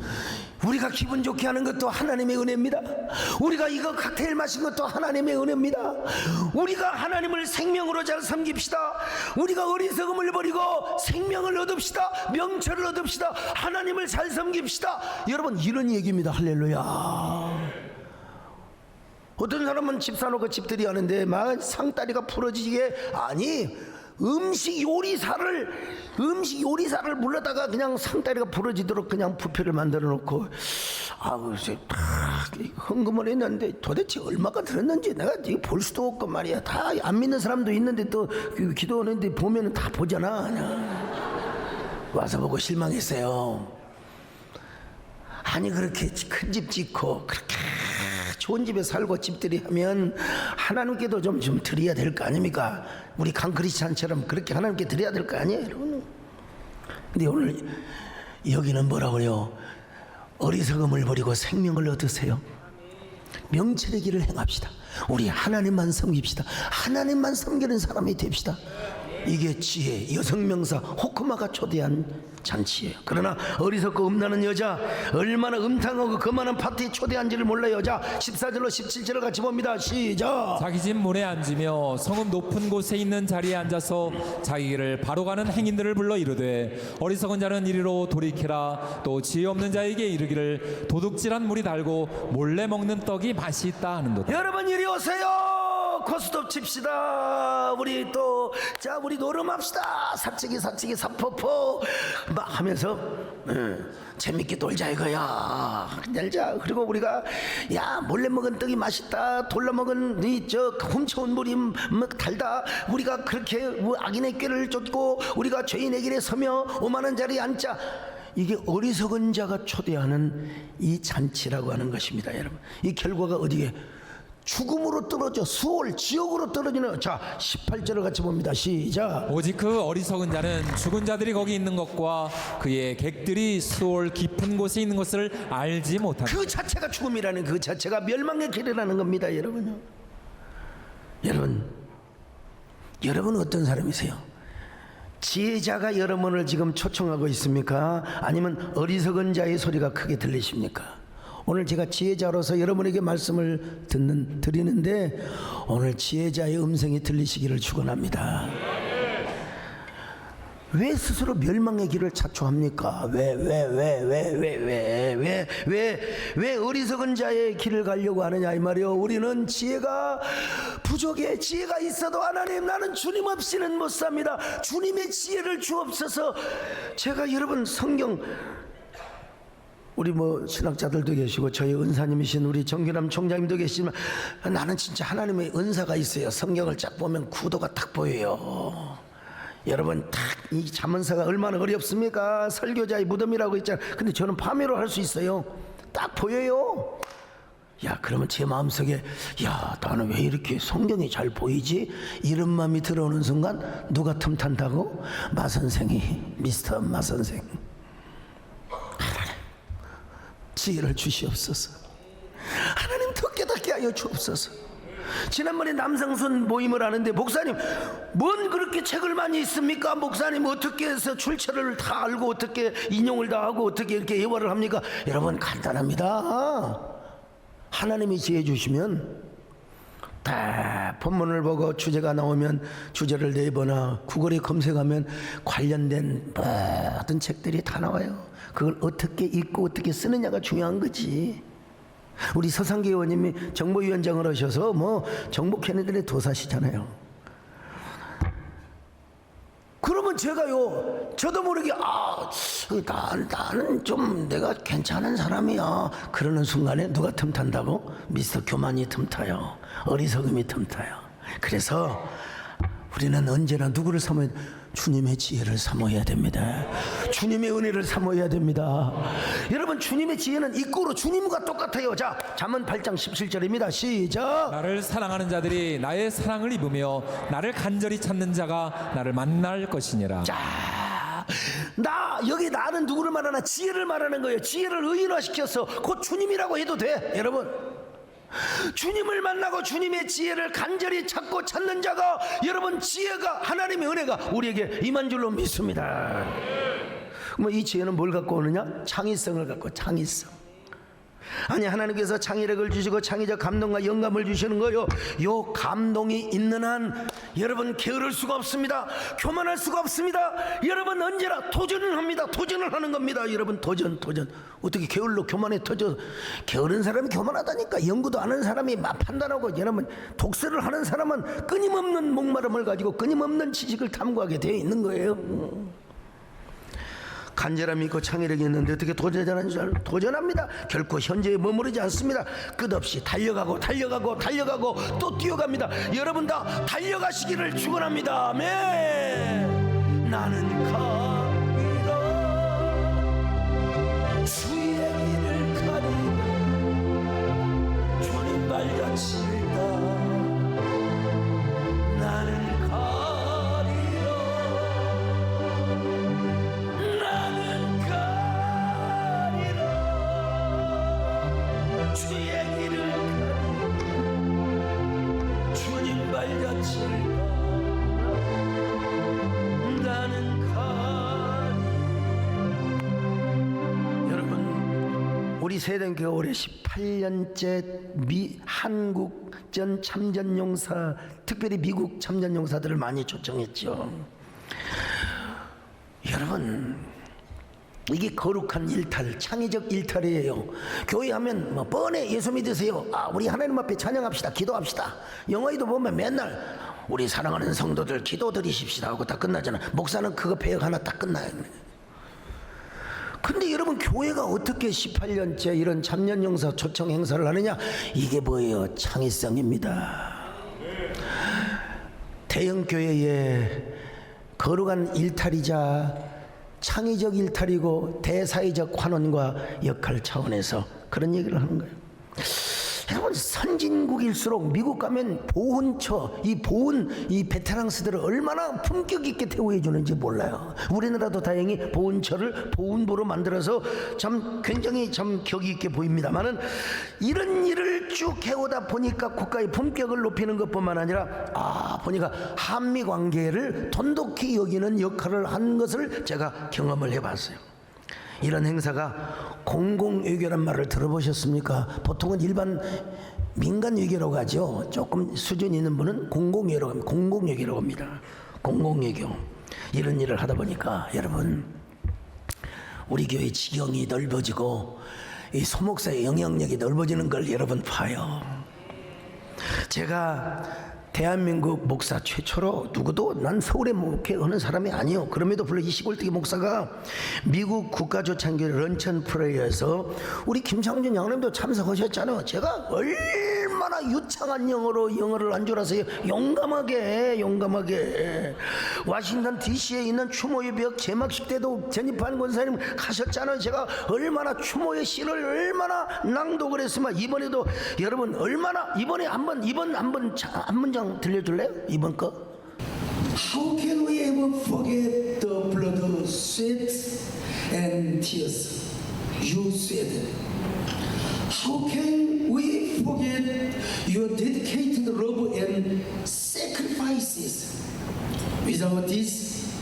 우리가 기분 좋게 하는 것도 하나님의 은혜입니다. 우리가 이거 칵테일 마신 것도 하나님의 은혜입니다. 우리가 하나님을 생명으로 잘 섬깁시다. 우리가 어리석음을 버리고 생명을 얻읍시다. 명철을 얻읍시다. 하나님을 잘 섬깁시다. 여러분, 이런 얘기입니다. 할렐루야. 어떤 사람은 집 사놓고 집들이 하는데 막 상다리가 부러지게, 아니, 음식 요리사를 불러다가 그냥 상다리가 부러지도록 그냥 부패를 만들어 놓고, 글쎄 다 헌금을 했는데 도대체 얼마가 들었는지 내가 볼 수도 없고 말이야. 다 안 믿는 사람도 있는데 또 기도하는데 보면은 다 보잖아. 그냥 와서 보고 실망했어요. 아니, 그렇게 큰 집 짓고 그렇게 좋은 집에 살고 집들이 하면 하나님께도 좀 드려야 될 거 아닙니까? 우리 강크리스찬처럼 그렇게 하나님께 드려야 될 거 아니에요, 여러분? 근데 오늘 여기는 뭐라고 그래요? 어리석음을 버리고 생명을 얻으세요. 명철의 길을 행합시다. 우리 하나님만 섬깁시다. 하나님만 섬기는 사람이 됩시다. 이게 지혜, 여성명사 호크마가 초대한 잔치예요. 그러나 어리석고 음란한 여자, 얼마나 음탕하고 거만한 파티에 초대한지를 몰라 여자. 14절로 17절을 같이 봅니다. 시작. 자기 집 문에 앉으며 성읍 높은 곳에 있는 자리에 앉아서 자기 길을 바로 가는 행인들을 불러 이르되 어리석은 자는 이리로 돌이키라. 또 지혜 없는 자에게 이르기를 도둑질한 물이 달고 몰래 먹는 떡이 맛이 있다 하는도다. 여러분 이리 오세요. 고스톱 칩시다. 우리 또 자 우리 노름합시다. 삽치기 삽포포 막 하면서 재밌게 놀자 이거야. 놀자. 그리고 우리가 야 몰래 먹은 떡이 맛있다. 돌려 먹은 이저 훔쳐온 물이 달다. 우리가 그렇게 악인의 꾀를 쫓고 우리가 죄인의 길에 서며 오만한 자리에 앉자. 이게 어리석은 자가 초대하는 이 잔치라고 하는 것입니다. 여러분 이 결과가 어디에 죽음으로 떨어져 수월 지옥으로 떨어지는. 자 18절을 같이 봅니다. 시작. 오직 그 어리석은 자는 죽은 자들이 거기 있는 것과 그의 객들이 수월 깊은 곳에 있는 것을 알지 못한다. 그 자체가 죽음이라는 그 자체가 멸망의 길이라는 겁니다. 여러분 어떤 사람이세요? 지혜자가 여러분을 지금 초청하고 있습니까? 아니면 어리석은 자의 소리가 크게 들리십니까? 오늘 제가 지혜자로서 여러분에게 말씀을 드리는데 오늘 지혜자의 음성이 들리시기를 축원합니다. 왜 스스로 멸망의 길을 자초합니까? 왜 어리석은 자의 길을 가려고 하느냐 이 말이요. 우리는 지혜가 부족해. 지혜가 있어도 하나님 나는 주님 없이는 못 삽니다. 주님의 지혜를 주옵소서. 제가 여러분 성경 우리 신학자들도 계시고 저희 은사님이신 우리 정규남 총장님도 계시지만 나는 진짜 하나님의 은사가 있어요. 성경을 쫙 보면 구도가 딱 보여요. 여러분 딱 이 잠언사가 얼마나 어렵습니까? 설교자의 무덤이라고 있잖아요. 근데 저는 파매로 할 수 있어요. 딱 보여요. 야 그러면 제 마음속에 야 나는 왜 이렇게 성경이 잘 보이지? 이런 마음이 들어오는 순간 누가 틈탄다고? 마선생이 미스터 마선생 하나님 지혜를 주시옵소서. 하나님 더 깨닫게 하여 주옵소서. 지난번에 남상순 모임을 하는데 목사님 뭔 그렇게 책을 많이 읽습니까? 목사님 어떻게 해서 출처를 다 알고 어떻게 인용을 다 하고 어떻게 이렇게 예화를 합니까? 여러분 간단합니다. 하나님이 지혜 주시면 다 본문을 보고 주제가 나오면 주제를 네이버나 구글에 검색하면 관련된 모든 책들이 다 나와요. 그걸 어떻게 읽고 어떻게 쓰느냐가 중요한 거지. 우리 서상기 의원님이 정보위원장을 하셔서 정보 걔네들의 도사시잖아요. 그러면 제가요 저도 모르게 나는 좀 내가 괜찮은 사람이야 그러는 순간에 누가 틈탄다고? 미스터 교만이 틈타요. 어리석음이 틈타요. 그래서 우리는 언제나 누구를 삼아야 돼? 주님의 지혜를 사모해야 됩니다. 주님의 은혜를 사모해야 됩니다. 여러분 주님의 지혜는 이꼬로 주님과 똑같아요. 자 잠언 8장 17절입니다. 시작. 나를 사랑하는 자들이 나의 사랑을 입으며 나를 간절히 찾는 자가 나를 만날 것이니라. 자, 여기 나는 누구를 말하나? 지혜를 말하는 거예요. 지혜를 의인화시켜서 곧 주님이라고 해도 돼. 여러분 주님을 만나고 주님의 지혜를 간절히 찾고 찾는 자가 여러분 지혜가 하나님의 은혜가 우리에게 임한 줄로 믿습니다. 이 지혜는 뭘 갖고 오느냐? 창의성을 갖고. 창의성. 아니 하나님께서 창의력을 주시고 창의적 감동과 영감을 주시는 거요. 요 감동이 있는 한 여러분 게으를 수가 없습니다. 교만할 수가 없습니다. 여러분 언제나 도전을 합니다. 도전을 하는 겁니다. 여러분 도전. 어떻게 게을러 교만에 터져? 게으른 사람이 교만하다니까. 연구도 안 하는 사람이 막 판단하고. 여러분 독서를 하는 사람은 끊임없는 목마름을 가지고 끊임없는 지식을 탐구하게 되어 있는 거예요. 간절함이 있고 창의력이 있는데 어떻게 도전하는 줄 도전합니다. 결코 현재에 머무르지 않습니다. 끝없이 달려가고 또 뛰어갑니다. 여러분 다 달려가시기를 축원합니다. 아멘. 나는 가리라 주의 길을 가리라 주님 발자취다. 나는 주의 길을 주님 발자취가 우리 세대교회 올해 18년째 한국전 참전용사, 특별히 미국 참전용사들을 많이 초청했죠. 여러분, 이게 거룩한 일탈, 창의적 일탈이에요. 교회 하면 뭐 뻔해 예수 믿으세요. 우리 하나님 앞에 찬양합시다, 기도합시다. 영화에도 보면 맨날 우리 사랑하는 성도들 기도 드리십시다 하고 다 끝나잖아. 목사는 그거 배역 하나 딱 끝나요. 근데 여러분, 교회가 어떻게 18년째 이런 참전용사 초청 행사를 하느냐? 이게 뭐예요? 창의성입니다. 대형 교회의 거룩한 일탈이자 창의적 일탈이고 대사회적 환원과 역할 차원에서 그런 얘기를 하는 거예요. 여러분, 선진국일수록 미국 가면 보훈처, 이 베테랑스들을 얼마나 품격 있게 대우해 주는지 몰라요. 우리나라도 다행히 보훈처를 보훈부로 만들어서 참 굉장히 참 격이 있게 보입니다만은, 이런 일을 쭉 해오다 보니까 국가의 품격을 높이는 것뿐만 아니라 보니까 한미 관계를 돈독히 여기는 역할을 한 것을 제가 경험을 해봤어요. 이런 행사가 공공외교란 말을 들어보셨습니까? 보통은 일반 민간 외교라고 하죠. 조금 수준 있는 분은 공공외교라고 합니다. 공공외교라고 합니다. 공공외교. 이런 일을 하다 보니까 여러분, 우리 교회 지경이 넓어지고 이 소목사의 영향력이 넓어지는 걸 여러분 봐요. 제가 대한민국 목사 최초로, 누구도 난 서울에 목회하는 사람이 아니요, 그럼에도 불구하고 이 시골뜨기 목사가 미국 국가조찬교회 런천 프레이어에서 우리 김창준 양님도 참석하셨잖아요. 제가 얼마나 유창한 영어를 안 줄 아세요? 용감하게 워싱턴 DC에 있는 추모의 벽 제막식 때도 전입한 권사님 가셨잖아요. 제가 얼마나 추모의 시를 얼마나 낭독을 했으면, 이번에도 여러분 얼마나, 이번 한 문장 들려줄래요? 이번 거. How can we ever forget the blood, sweat and tears you shed? How can we forget your dedicated love and sacrifices? Without this,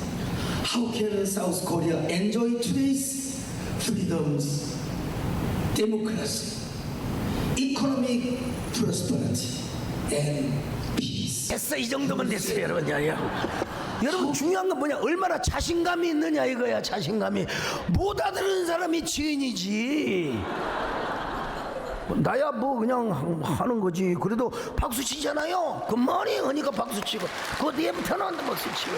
how can South Korea enjoy today's freedoms, democracy, economic prosperity, and peace? 됐어, 이 정도면 됐어요, 여러분. 여러분, 중요한 건 뭐냐? 얼마나 자신감이 있느냐 이거야. 자신감이. 못 알아듣는 사람이 죄인이지. 나야 뭐 그냥 하는 거지. 그래도 박수 치잖아요. 그만이 하니까 박수 치고, 그 뒤에부터는 박수 치고.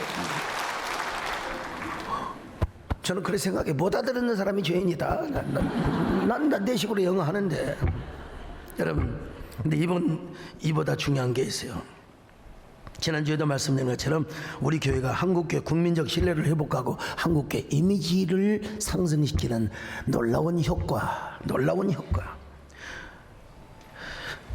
저는 그렇게 생각해. 못 알아듣는 사람이 죄인이다. 난 내 식으로 영어 하는데. 여러분, 근데 이보다 중요한 게 있어요. 지난주에도 말씀드린 것처럼 우리 교회가 한국교회 국민적 신뢰를 회복하고 한국교회 이미지를 상승시키는 놀라운 효과.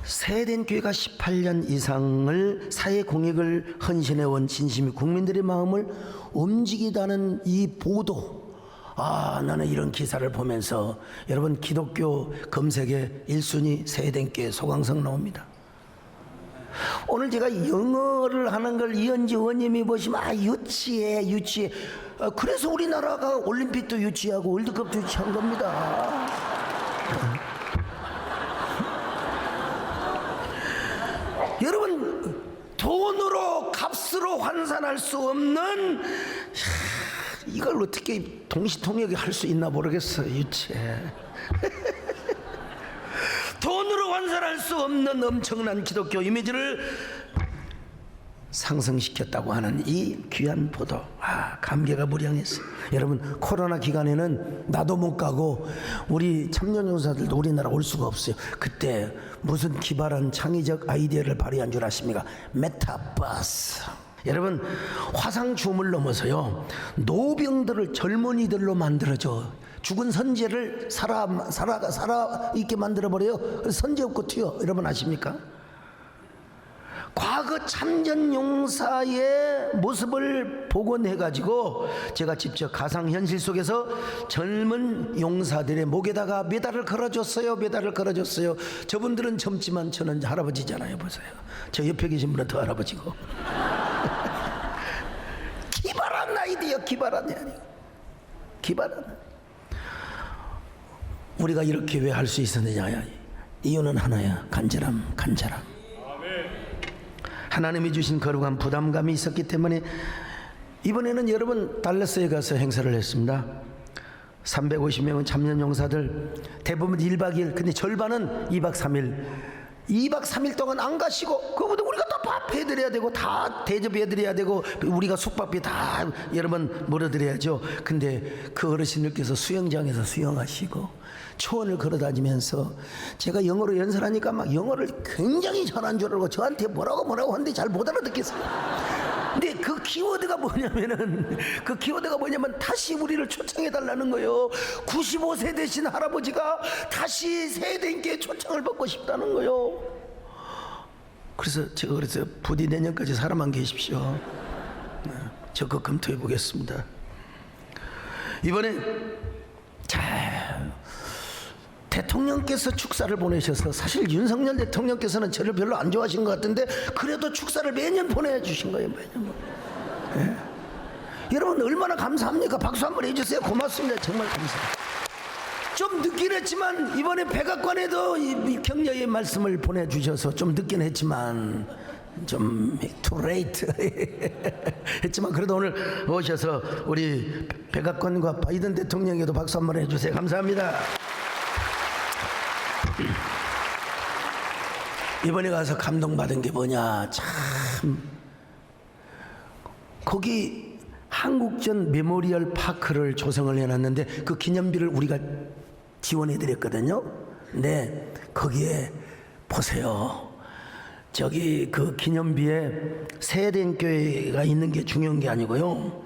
세된 교회가 18년 이상을 사회 공익을 헌신해온 진심이 국민들의 마음을 움직이다는 이 보도. 나는 이런 기사를 보면서, 여러분, 기독교 검색에 1순위 세된 교회 소강성 나옵니다. 오늘 제가 영어를 하는 걸 이현지 의원님이 보시면 유치해. 그래서 우리나라가 올림픽도 유치하고 월드컵도 유치한 겁니다. 여러분, 돈으로 값으로 환산할 수 없는, 이걸 어떻게 동시통역이 할 수 있나 모르겠어요. 유치해. 돈으로 환산할 수 없는 엄청난 기독교 이미지를 상승시켰다고 하는 이 귀한 보도. 감개가 무량했어요. 여러분, 코로나 기간에는 나도 못 가고 우리 참전용사들도 우리나라 올 수가 없어요. 그때 무슨 기발한 창의적 아이디어를 발휘한 줄 아십니까? 메타버스. 여러분, 화상춤을 넘어서요, 노병들을 젊은이들로 만들어줘. 죽은 선제를 살아 있게 만들어버려요. 선제 없고 튀어. 여러분 아십니까? 과거 참전용사의 모습을 복원해가지고 제가 직접 가상현실 속에서 젊은 용사들의 목에다가 메달을 걸어줬어요. 저분들은 젊지만 저는 할아버지잖아요. 보세요. 저 옆에 계신 분은 더 할아버지고. 기발한 아이디어. 우리가 이렇게 왜 할 수 있었느냐? 이유는 하나야. 간절함. 하나님이 주신 거룩한 부담감이 있었기 때문에 이번에는 여러분 달라스에 가서 행사를 했습니다. 350명은 참년 용사들, 대부분 1박 2일, 근데 절반은 2박 3일. 2박 3일 동안 안 가시고 그보다 우리가 다 밥 해드려야 되고 다 대접해드려야 되고 우리가 숙박비 다 여러분 물어드려야죠. 근데 그 어르신들께서 수영장에서 수영하시고 초원을 걸어다니면서 제가 영어로 연설하니까 막 영어를 굉장히 잘한 줄 알고 저한테 뭐라고 하는데 잘 못 알아듣겠어요. 근데 그 키워드가 뭐냐면 다시 우리를 초청해 달라는 거예요. 95세 되신 할아버지가 다시 세대인께 초청을 받고 싶다는 거예요. 그래서 제가 그래서 부디 내년까지 살아만 계십시오. 적극 검토해 보겠습니다. 이번에 대통령께서 축사를 보내셔서 사실 윤석열 대통령께서는 저를 별로 안 좋아하시는 것 같은데 그래도 축사를 매년 보내주신 거예요. 매년. 예? 여러분 얼마나 감사합니까? 박수 한번 해주세요. 고맙습니다. 정말 감사합니다. 좀 늦긴 했지만 이번에 백악관에도 이 격려의 말씀을 보내주셔서 좀 늦긴 했지만 좀 too late 했지만 그래도 오늘 오셔서 우리 백악관과 바이든 대통령에도 박수 한번 해주세요. 감사합니다. 이번에 가서 감동받은 게 뭐냐, 참 거기 한국전 메모리얼 파크를 조성을 해놨는데 그 기념비를 우리가 지원해 드렸거든요. 네, 거기에 보세요. 저기 그 기념비에 세대교회가 있는 게 중요한 게 아니고요,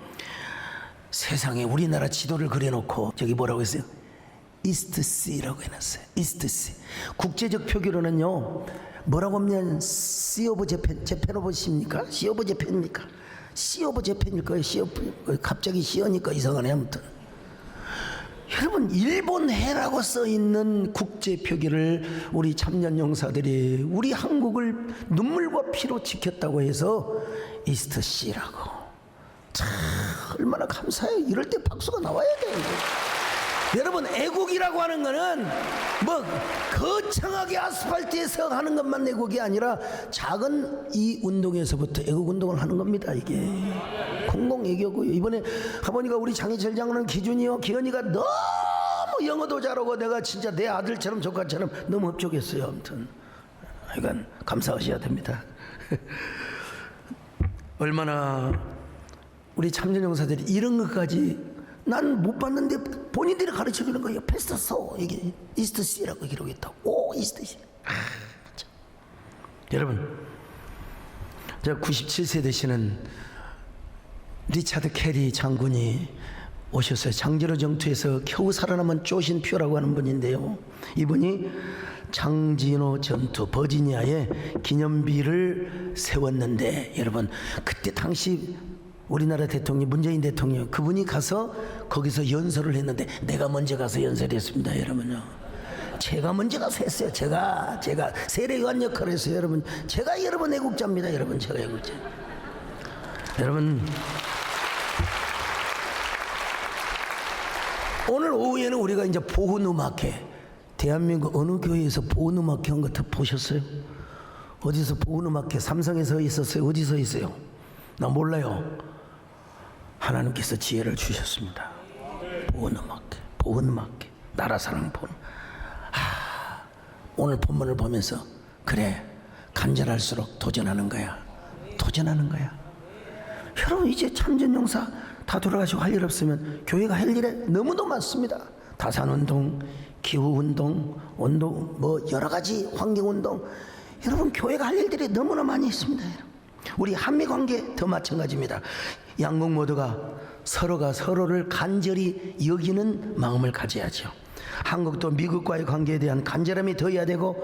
세상에 우리나라 지도를 그려놓고 저기 뭐라고 했어요? 이스트시라고 해놨어요. 이스트시. 국제적 표기로는요 뭐라고 하면 시 오브 재팬, 재팬 오브 시입니까? 시 오브 재팬입니까? 시 오브 재팬일 거예요. 시 오브, 갑자기 시어니까 이상하네. 아무튼 여러분, 일본해라고 써있는 국제 표기를 우리 참년 용사들이 우리 한국을 눈물과 피로 지켰다고 해서 이스트시라고. 참 얼마나 감사해요. 이럴 때 박수가 나와야 돼요. 여러분, 애국이라고 하는 거는 뭐 거창하게 아스팔트에서 하는 것만 애국이 아니라 작은 이 운동에서부터 애국 운동을 하는 겁니다. 이게 공공애교고요. 이번에 가보니까 우리 장희철 장로는 기준이요, 기현이가 너무 영어도 잘하고 내가 진짜 내 아들처럼 조카처럼 너무 흡족했어요. 아무튼 하여간 감사하셔야 됩니다. 얼마나 우리 참전용사들이 이런 것까지 난 못 봤는데 본인들이 가르쳐 주는 거예요. 패스터 이게 이스트 C라고 기록했다. 오, 이스트 C. 여러분, 제가 97세 되시는 리차드 캐리 장군이 오셨어요. 장제로 전투에서 겨우 살아남은 쪼신 퓨라고 하는 분인데요, 이분이 장진호 전투 버지니아에 기념비를 세웠는데, 여러분 그때 당시 우리나라 대통령 문재인 대통령 그분이 가서 거기서 연설을 했는데 내가 먼저 가서 연설했습니다. 여러분요, 제가 먼저 가서 했어요. 제가 세례요한 역할을 했어요. 여러분, 제가 여러분 애국자입니다. 여러분, 제가 애국자. 여러분, 오늘 오후에는 우리가 이제 보훈음악회, 대한민국 어느 교회에서 보훈음악회 한 거 다 보셨어요? 어디서 보훈음악회? 삼성에서 있었어요? 어디서 있어요? 나 몰라요. 하나님께서 지혜를 주셨습니다. 보훈음악회, 나라사랑 보훈. 오늘 본문을 보면서 그래, 간절할수록 도전하는 거야. 여러분, 이제 참전용사 다 돌아가시고 할 일 없으면 교회가 할 일에 너무도 많습니다. 다산운동, 기후운동, 뭐 여러 가지 환경운동. 여러분, 교회가 할 일들이 너무나 많이 있습니다. 우리 한미관계 더 마찬가지입니다. 양국 모두가 서로가 서로를 간절히 여기는 마음을 가져야죠. 한국도 미국과의 관계에 대한 간절함이 더해야 되고,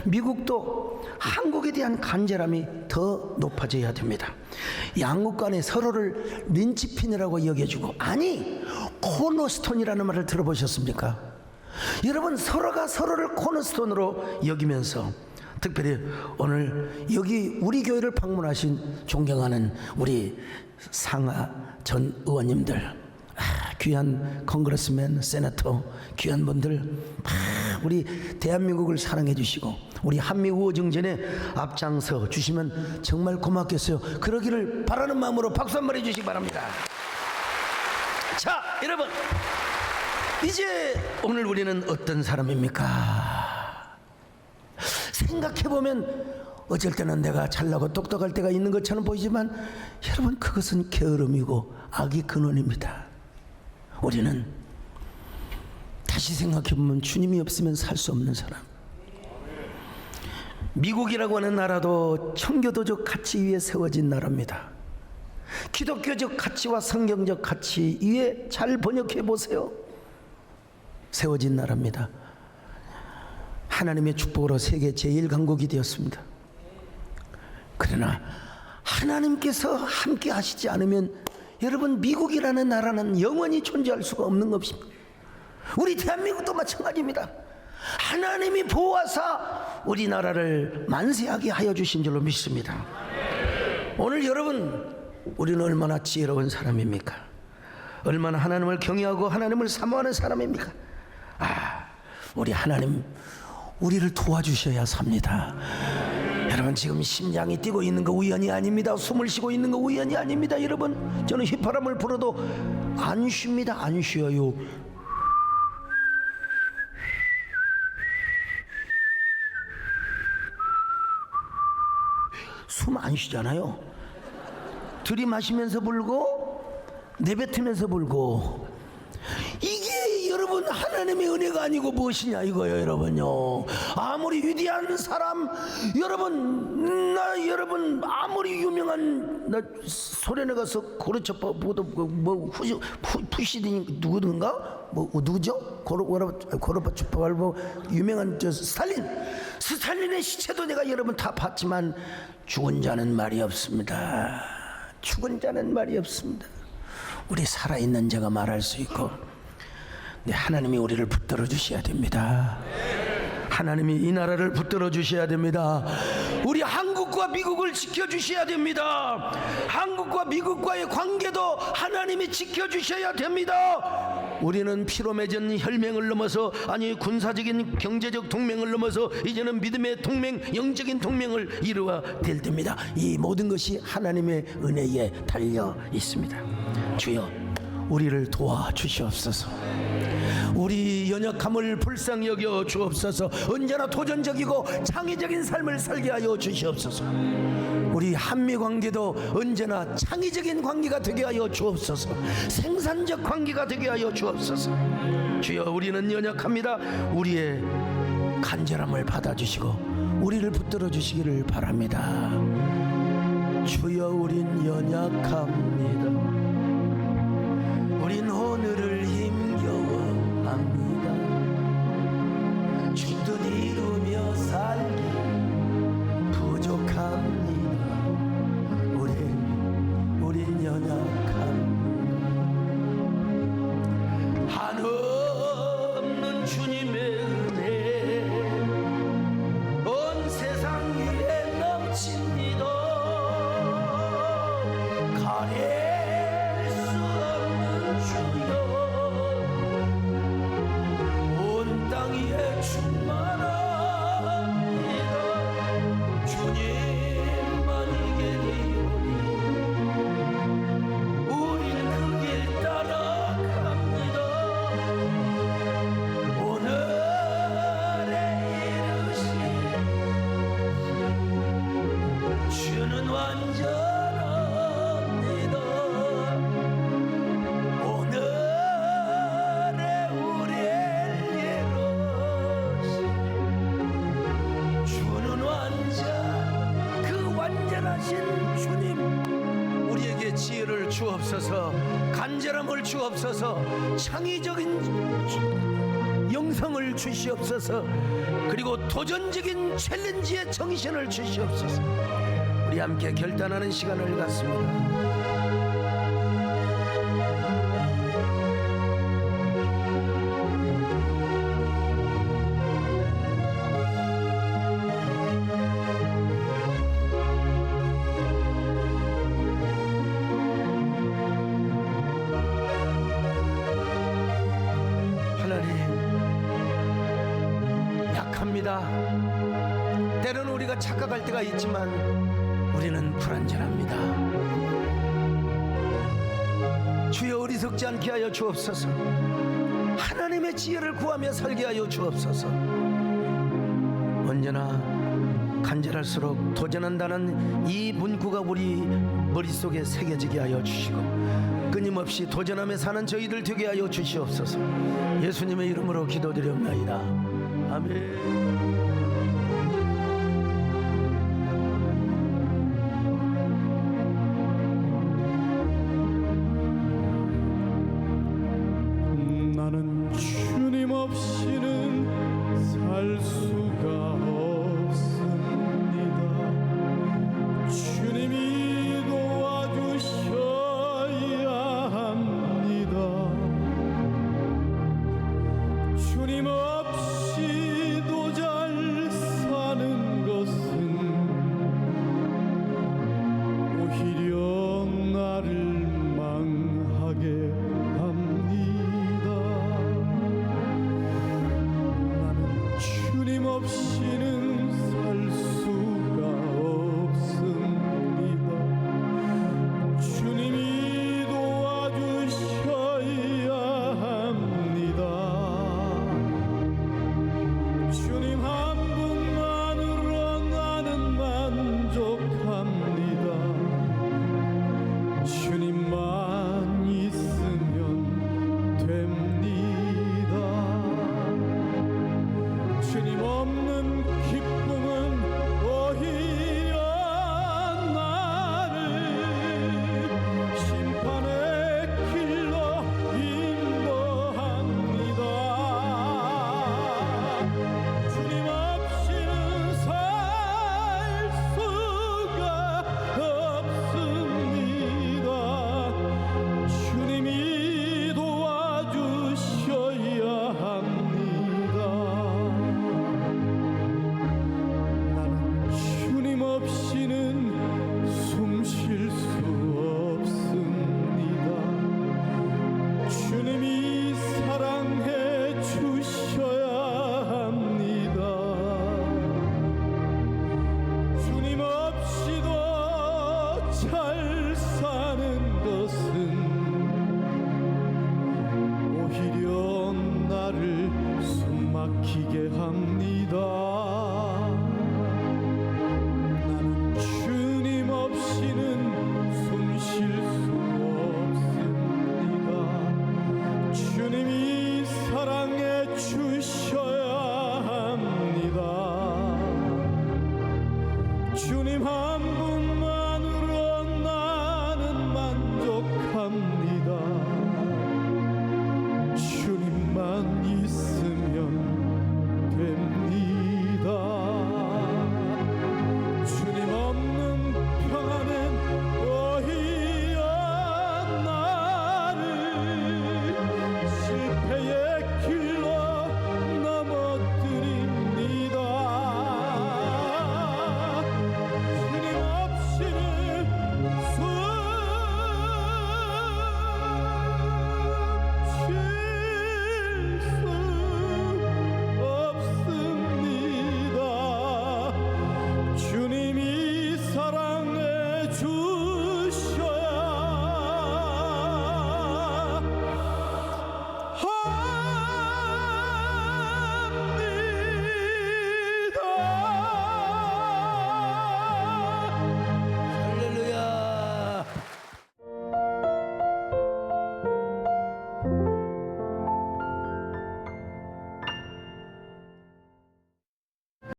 미국도 한국에 대한 간절함이 더 높아져야 됩니다. 양국 간에 서로를 린치핀이라고 여겨주고, 아니 코너스톤이라는 말을 들어보셨습니까? 여러분, 서로가 서로를 코너스톤으로 여기면서, 특별히 오늘 여기 우리 교회를 방문하신 존경하는 우리 상하 전 의원님들, 귀한 컨그레스맨, 세너터, 귀한 분들 우리 대한민국을 사랑해 주시고 우리 한미우호 정전에 앞장서 주시면 정말 고맙겠어요. 그러기를 바라는 마음으로 박수 한번 해주시기 바랍니다. 자, 여러분, 이제 오늘 우리는 어떤 사람입니까? 생각해보면 어쩔 때는 내가 잘나고 똑똑할 때가 있는 것처럼 보이지만 여러분, 그것은 게으름이고 악의 근원입니다. 우리는 다시 생각해보면 주님이 없으면 살 수 없는 사람. 미국이라고 하는 나라도 청교도적 가치 위에 세워진 나라입니다. 기독교적 가치와 성경적 가치 위에 잘 번역해 보세요. 세워진 나라입니다. 하나님의 축복으로 세계 제1강국이 되었습니다. 그러나 하나님께서 함께 하시지 않으면 여러분, 미국이라는 나라는 영원히 존재할 수가 없는 것입니다. 우리 대한민국도 마찬가지입니다. 하나님이 보호하사 우리나라를 만세하게 하여 주신 줄로 믿습니다. 오늘 여러분, 우리는 얼마나 지혜로운 사람입니까? 얼마나 하나님을 경외하고 하나님을 사모하는 사람입니까? 우리 하나님, 우리를 도와주셔야 삽니다. 여러분, 지금 심장이 뛰고 있는 거 우연이 아닙니다. 숨을 쉬고 있는 거 우연이 아닙니다. 여러분, 저는 휘파람을 불어도 안 쉽니다. 안 쉬어요. 숨 안 쉬잖아요. 들이마시면서 불고 내뱉으면서 불고. 이게 여러분 하나님의 은혜가 아니고 무엇이냐 이거예요. 여러분요, 아무리 위대한 사람, 여러분 아무리 유명한, 나 소련에 가서 고르초프 뭐 푸시딘 누구든가 누구죠? 고르바초프 말고 유명한 저 스탈린의 시체도 내가 여러분 다 봤지만 죽은 자는 말이 없습니다. 죽은 자는 말이 없습니다. 우리 살아있는 자가 말할 수 있고, 네, 하나님이 우리를 붙들어 주셔야 됩니다. 하나님이 이 나라를 붙들어 주셔야 됩니다. 우리 한국과 미국을 지켜주셔야 됩니다. 한국과 미국과의 관계도 하나님이 지켜주셔야 됩니다. 우리는 피로 맺은 혈맹을 넘어서, 아니 군사적인 경제적 동맹을 넘어서 이제는 믿음의 동맹, 영적인 동맹을 이루어야 될 때입니다. 이 모든 것이 하나님의 은혜에 달려 있습니다. 주여, 우리를 도와주시옵소서. 우리 연약함을 불쌍히 여겨 주옵소서. 언제나 도전적이고 창의적인 삶을 살게 하여 주시옵소서. 우리 한미관계도 언제나 창의적인 관계가 되게 하여 주옵소서. 생산적 관계가 되게 하여 주옵소서. 주여, 우리는 연약합니다. 우리의 간절함을 받아주시고 우리를 붙들어 주시기를 바랍니다. 주여, 우린 연약합니다. 우린 오늘을 힘겨워합니다. 죽듯 이루며 살기 부족합니다. 우린 연약합니다. 한없는 주님의 은혜 온 세상 위에 넘칩니다. 가릴 수 없는 주여, 온 땅 위에 충만합니다. 주님만 이계리오니 우린 그 길 따라갑니다. 오늘에 이르신 주는 완전합니다. 오늘에 우리를 이루신 주는 완전, 그 완전하신 주님, 우리에게 지혜를 주옵소서. 간절함을 주옵소서. 창의적인 영성을 주시옵소서. 그리고 도전적인 챌린지의 정신을 주시옵소서. 우리 함께 결단하는 시간을 갖습니다. 합니다. 때로는 우리가 착각할 때가 있지만 우리는 불완전합니다. 주여 어리석지 않게 하여 주옵소서. 하나님의 지혜를 구하며 살게 하여 주옵소서. 언제나 간절할수록 도전한다는 이 문구가 우리 머릿속에 새겨지게 하여 주시고 끊임없이 도전하며 사는 저희들 되게 하여 주시옵소서. 예수님의 이름으로 기도드립니다. 아멘. 나는 주님 없이는 살 수가 없습니다. 주님이 도와주셔야 합니다. 주님 없이도 잘 사는 것은 오히려 나를 망하게 합니다. 나는 주님 없이는 살 수가 없습니다. 주님이 도와주셔야 합니다. 주님 한 분만으로 나는 만족합니다. 주님만 있으면 됩니다. 주님 없는 기쁨은 오히려 나를 심판의 길로 인도합니다. 주님 없이는 살 수가 없습니다. 주님이 도와주셔야 합니다. 나는 주님 없이는 숨 쉴 수 없습니다. 주님이 사랑해 주셔야 합니다. 주님 없이도 잘 사는 것은 오히려 나를 숨막히게 합니다. 나는 주님 없이는 숨 쉴 수 없습니다. 주님이 사랑해 주셔야 합니다. 주님 한